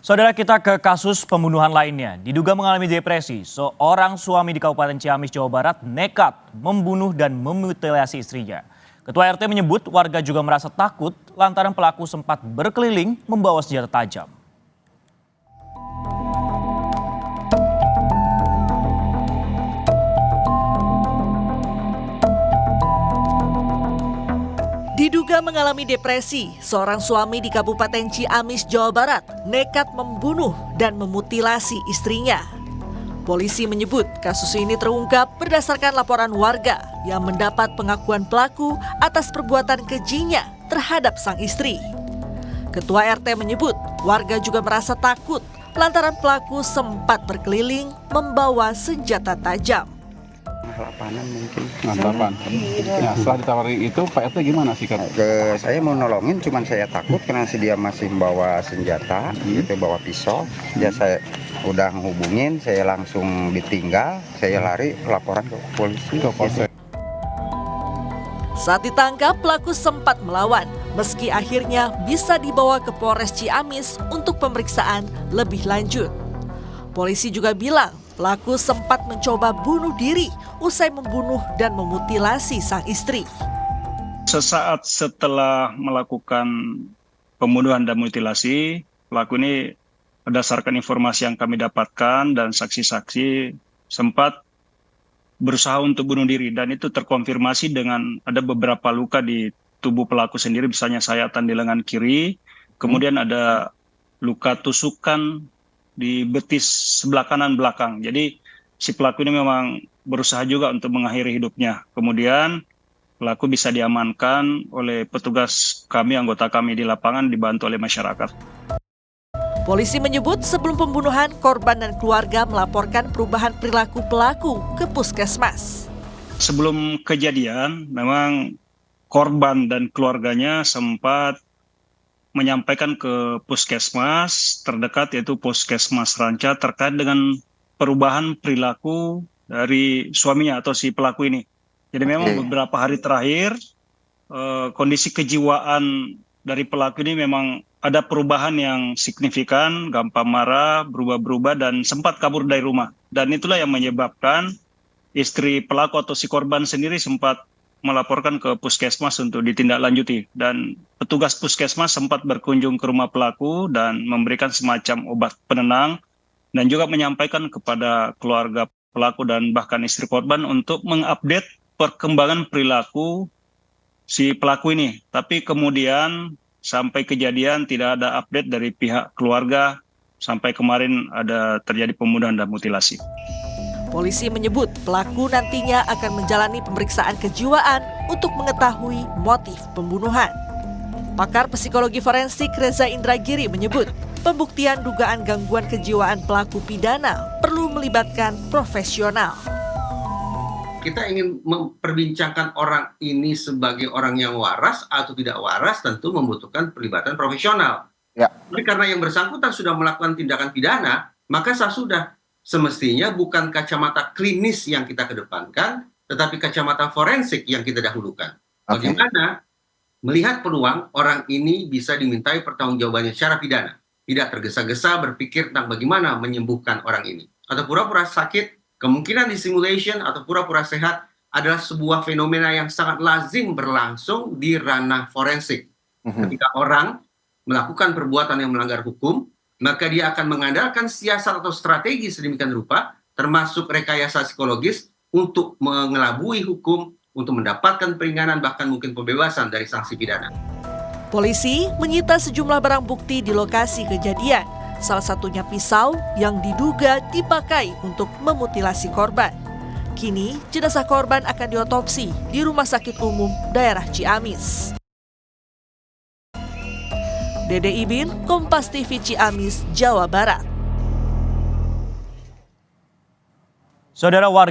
Saudara, kita ke kasus pembunuhan lainnya. Diduga mengalami depresi, seorang suami di Kabupaten Ciamis, Jawa Barat nekat membunuh dan memutilasi istrinya. Ketua RT menyebut warga juga merasa takut lantaran pelaku sempat berkeliling membawa senjata tajam. Diduga mengalami depresi, seorang suami di Kabupaten Ciamis, Jawa Barat nekat membunuh dan memutilasi istrinya. Polisi menyebut kasus ini terungkap berdasarkan laporan warga yang mendapat pengakuan pelaku atas perbuatan kejinya terhadap sang istri. Ketua RT menyebut warga juga merasa takut lantaran pelaku sempat berkeliling membawa senjata tajam. Lapanan mungkin. Lapan. Ya, setelah ditawari itu Pak RT gimana sih kan? Saya mau nolongin, cuman saya takut karena dia masih membawa senjata, gitu, bawa pisau. Ya saya udah menghubungin, saya langsung ditinggal, saya lari laporan ke polisi. Ke polsek. Saat ditangkap, pelaku sempat melawan, meski akhirnya bisa dibawa ke Polres Ciamis untuk pemeriksaan lebih lanjut. Polisi juga bilang pelaku sempat mencoba bunuh diri usai membunuh dan memutilasi sang istri. Sesaat setelah melakukan pembunuhan dan mutilasi, pelaku ini berdasarkan informasi yang kami dapatkan dan saksi-saksi sempat berusaha untuk bunuh diri, dan itu terkonfirmasi dengan ada beberapa luka di tubuh pelaku sendiri, misalnya sayatan di lengan kiri, kemudian ada luka tusukan di betis sebelah kanan belakang. Jadi si pelaku ini memang berusaha juga untuk mengakhiri hidupnya. Kemudian pelaku bisa diamankan oleh petugas kami, anggota kami di lapangan, dibantu oleh masyarakat. Polisi menyebut sebelum pembunuhan, korban dan keluarga melaporkan perubahan perilaku pelaku ke puskesmas. Sebelum kejadian, memang korban dan keluarganya sempat menyampaikan ke puskesmas terdekat, yaitu Puskesmas Ranca, terkait dengan perubahan perilaku dari suaminya atau si pelaku ini. Jadi memang beberapa hari terakhir kondisi kejiwaan dari pelaku ini memang ada perubahan yang signifikan, gampang marah, berubah-berubah, dan sempat kabur dari rumah. Dan itulah yang menyebabkan istri pelaku atau si korban sendiri sempat melaporkan ke puskesmas untuk ditindaklanjuti, dan petugas puskesmas sempat berkunjung ke rumah pelaku dan memberikan semacam obat penenang dan juga menyampaikan kepada keluarga pelaku dan bahkan istri korban untuk mengupdate perkembangan perilaku si pelaku ini. Tapi kemudian sampai kejadian tidak ada update dari pihak keluarga sampai kemarin ada terjadi pembunuhan dan mutilasi. Polisi menyebut pelaku nantinya akan menjalani pemeriksaan kejiwaan untuk mengetahui motif pembunuhan. Pakar psikologi forensik Reza Indragiri menyebut pembuktian dugaan gangguan kejiwaan pelaku pidana perlu melibatkan profesional. Kita ingin memperbincangkan orang ini sebagai orang yang waras atau tidak waras, tentu membutuhkan pelibatan profesional. Ya. Tapi karena yang bersangkutan sudah melakukan tindakan pidana, maka sudah semestinya bukan kacamata klinis yang kita kedepankan, tetapi kacamata forensik yang kita dahulukan. Bagaimana melihat peluang orang ini bisa dimintai pertanggungjawabannya secara pidana, tidak tergesa-gesa berpikir tentang bagaimana menyembuhkan orang ini, atau pura-pura sakit, kemungkinan disimulation atau pura-pura sehat adalah sebuah fenomena yang sangat lazim berlangsung di ranah forensik. Ketika orang melakukan perbuatan yang melanggar hukum, maka dia akan mengandalkan siasat atau strategi sedemikian rupa, termasuk rekayasa psikologis, untuk mengelabui hukum, untuk mendapatkan peringanan bahkan mungkin pembebasan dari sanksi pidana. Polisi menyita sejumlah barang bukti di lokasi kejadian, salah satunya pisau yang diduga dipakai untuk memutilasi korban. Kini jenazah korban akan diotopsi di Rumah Sakit Umum Daerah Ciamis. Dede Ibin, Kompas TV Ciamis, Jawa Barat. Saudara, warga